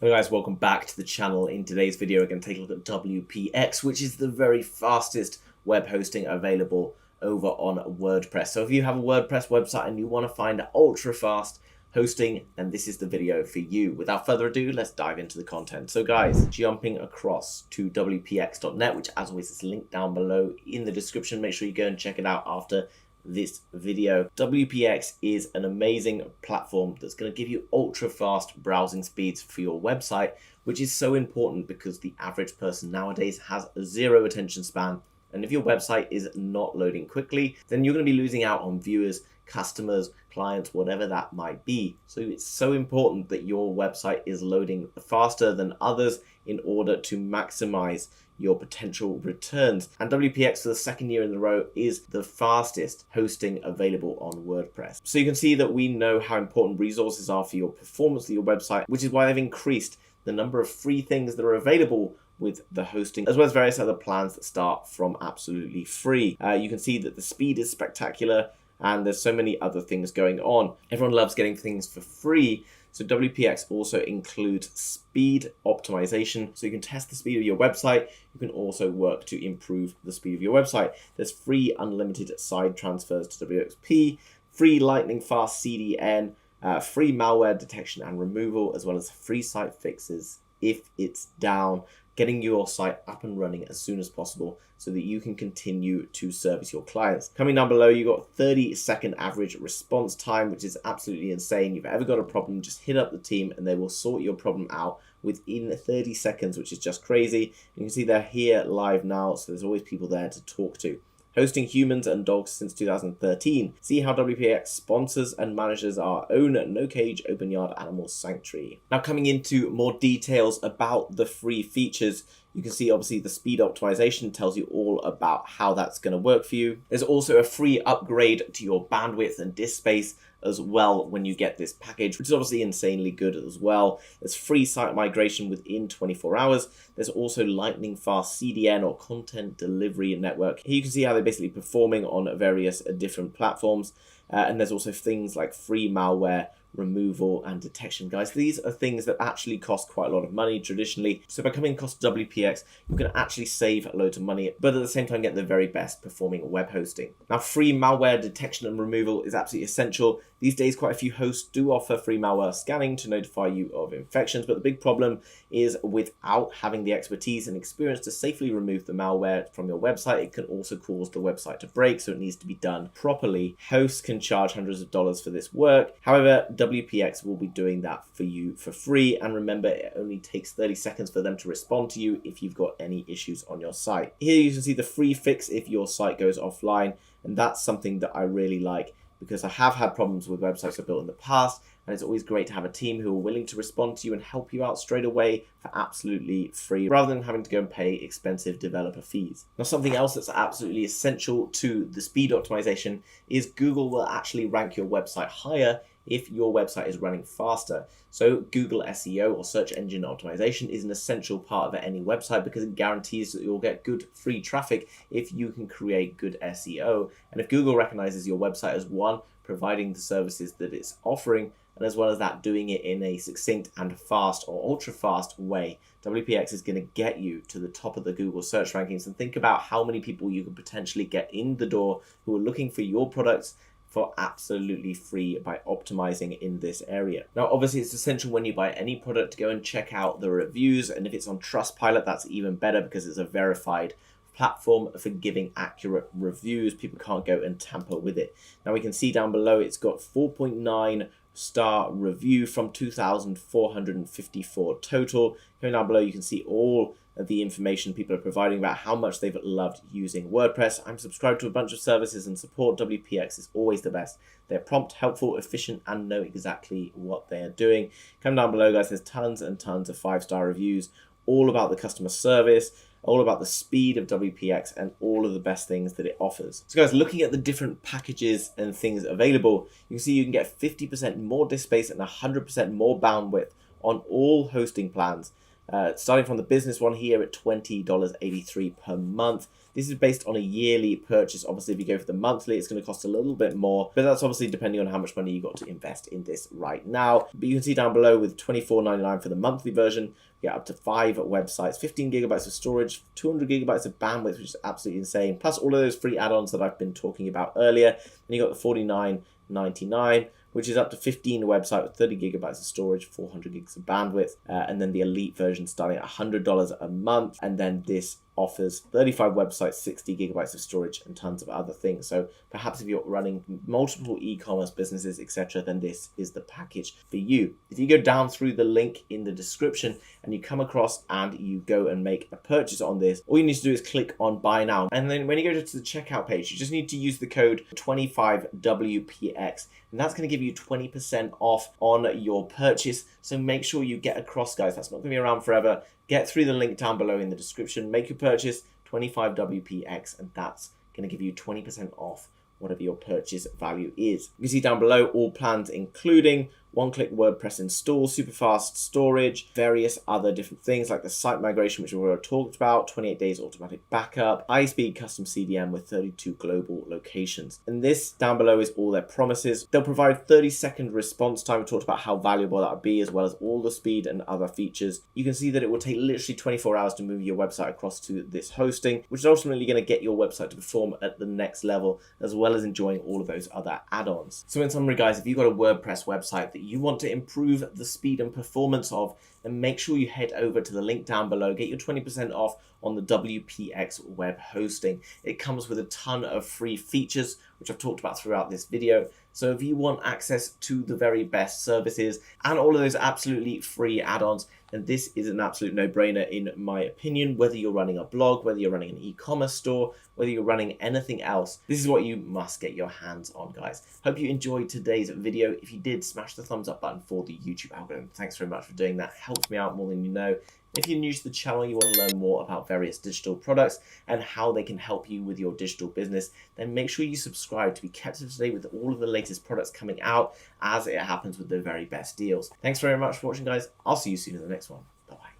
Hello guys, welcome back to the channel. In today's video, we're going to take a look at WPX, which is the very fastest web hosting available over on WordPress. So if you have a WordPress website and you want to find ultra fast hosting, then this is the video for you. Without further ado, let's dive into the content. So guys, jumping across to WPX.net, which as always is linked down below in the description. Make sure you go and check it out after this video. WPX is an amazing platform that's going to give you ultra fast browsing speeds for your website, which is so important because the average person nowadays has zero attention span. And if your website is not loading quickly, then you're going to be losing out on viewers, customers, clients, whatever that might be. So it's so important that your website is loading faster than others in order to maximize your potential returns. And WPX for the second year in a row is the fastest hosting available on WordPress. So you can see that we know how important resources are for your performance of your website, which is why they've increased the number of free things that are available with the hosting, as well as various other plans that start from absolutely free. You can see that the speed is spectacular and there's so many other things going on. Everyone loves getting things for free. So WPX also includes speed optimization. So you can test the speed of your website. You can also work to improve the speed of your website. There's free unlimited side transfers to WXP, free lightning fast CDN, free malware detection and removal, as well as free site fixes if it's down, getting your site up and running as soon as possible so that you can continue to service your clients. Coming down below, you got 30-second average response time, which is absolutely insane. If you've ever got a problem, just hit up the team and they will sort your problem out within 30 seconds, which is just crazy. You can see they're here live now, so there's always people there to talk to. Hosting humans and dogs since 2013. See how WPX sponsors and manages our own no-cage open yard animal sanctuary. Now coming into more details about the free features, you can see obviously the speed optimization tells you all about how that's going to work for you. There's also a free upgrade to your bandwidth and disk space as well when you get this package, which is obviously insanely good as well. There's free site migration within 24 hours. There's also lightning fast CDN or content delivery network. Here you can see how they're basically performing on various different platforms. And there's also things like free malware removal and detection. Guys, these are things that actually cost quite a lot of money traditionally. So by coming across WPX, you can actually save loads of money, but at the same time get the very best performing web hosting. Now, free malware detection and removal is absolutely essential. These days, quite a few hosts do offer free malware scanning to notify you of infections, but the big problem is without having the expertise and experience to safely remove the malware from your website, it can also cause the website to break, so it needs to be done properly. Hosts can charge hundreds of dollars for this work. However, WPX will be doing that for you for free, and remember, it only takes 30 seconds for them to respond to you if you've got any issues on your site. Here you can see the free fix if your site goes offline, and that's something that I really like because I have had problems with websites I've built in the past, and it's always great to have a team who are willing to respond to you and help you out straight away for absolutely free, rather than having to go and pay expensive developer fees. Now, something else that's absolutely essential to the speed optimization is Google will actually rank your website higher if your website is running faster. So Google SEO or search engine optimization is an essential part of any website because it guarantees that you'll get good free traffic if you can create good SEO. And if Google recognizes your website as one, providing the services that it's offering, and as well as that, doing it in a succinct and fast or ultra fast way, WPX is going to get you to the top of the Google search rankings. And think about how many people you could potentially get in the door who are looking for your products for absolutely free by optimizing in this area. Now, obviously, it's essential when you buy any product to go and check out the reviews. And if it's on Trustpilot, that's even better because it's a verified platform for giving accurate reviews. People can't go and tamper with it. Now, we can see down below, it's got 4.9 star review from 2,454 total. Going down below, you can see all of the information people are providing about how much they've loved using WordPress. I'm subscribed to a bunch of services and support WPX is always the best. They're prompt, helpful, efficient, and know exactly what they are doing. Come down below, guys, there's tons and tons of 5-star reviews, all about the customer service, all about the speed of WPX, and all of the best things that it offers. So guys, looking at the different packages and things available, you can see you can get 50% more disk space and 100% more bandwidth on all hosting plans. Starting from the business one here at $20.83 per month. This is based on a yearly purchase. Obviously, if you go for the monthly, it's going to cost a little bit more, but that's obviously depending on how much money you got to invest in this right now. But you can see down below with $24.99 for the monthly version, you get up to 5 websites, 15 gigabytes of storage, 200 gigabytes of bandwidth, which is absolutely insane, plus all of those free add-ons that I've been talking about earlier. And you got the $49.99, which is up to 15 websites with 30 gigabytes of storage, 400 gigs of bandwidth, and then the elite version starting at $100 a month. And then this offers 35 websites, 60 gigabytes of storage, and tons of other things. So perhaps if you're running multiple e-commerce businesses, etc., then this is the package for you. If you go down through the link in the description and you come across and you go and make a purchase on this, all you need to do is click on buy now. And then when you go to the checkout page, you just need to use the code 25WPX, and that's going to give you 20% off on your purchase. So make sure you get across, guys. That's not going to be around forever. Get through the link down below in the description, make your purchase, 25WPX, and that's going to give you 20% off whatever your purchase value is. You can see down below all plans including one-click WordPress install, super fast storage, various other different things like the site migration, which we've already talked about, 28 days automatic backup, high-speed custom CDN with 32 global locations. And this down below is all their promises. They'll provide 30-second response time. We talked about how valuable that would be, as well as all the speed and other features. You can see that it will take literally 24 hours to move your website across to this hosting, which is ultimately going to get your website to perform at the next level, as well as enjoying all of those other add-ons. So in summary, guys, if you've got a WordPress website that you want to improve the speed and performance of, then make sure you head over to the link down below. Get your 20% off on the WPX web hosting. It comes with a ton of free features, which I've talked about throughout this video. So if you want access to the very best services and all of those absolutely free add-ons, then this is an absolute no-brainer in my opinion. Whether you're running a blog, whether you're running an e-commerce store, whether you're running anything else, this is what you must get your hands on, guys. Hope you enjoyed today's video. If you did, smash the thumbs up button for the YouTube algorithm. Thanks very much for doing that. Helps me out more than you know. If you're new to the channel, you want to learn more about various digital products and how they can help you with your digital business, then make sure you subscribe to be kept up to date with all of the latest products coming out as it happens with the very best deals. Thanks very much for watching, guys. I'll see you soon in the next one.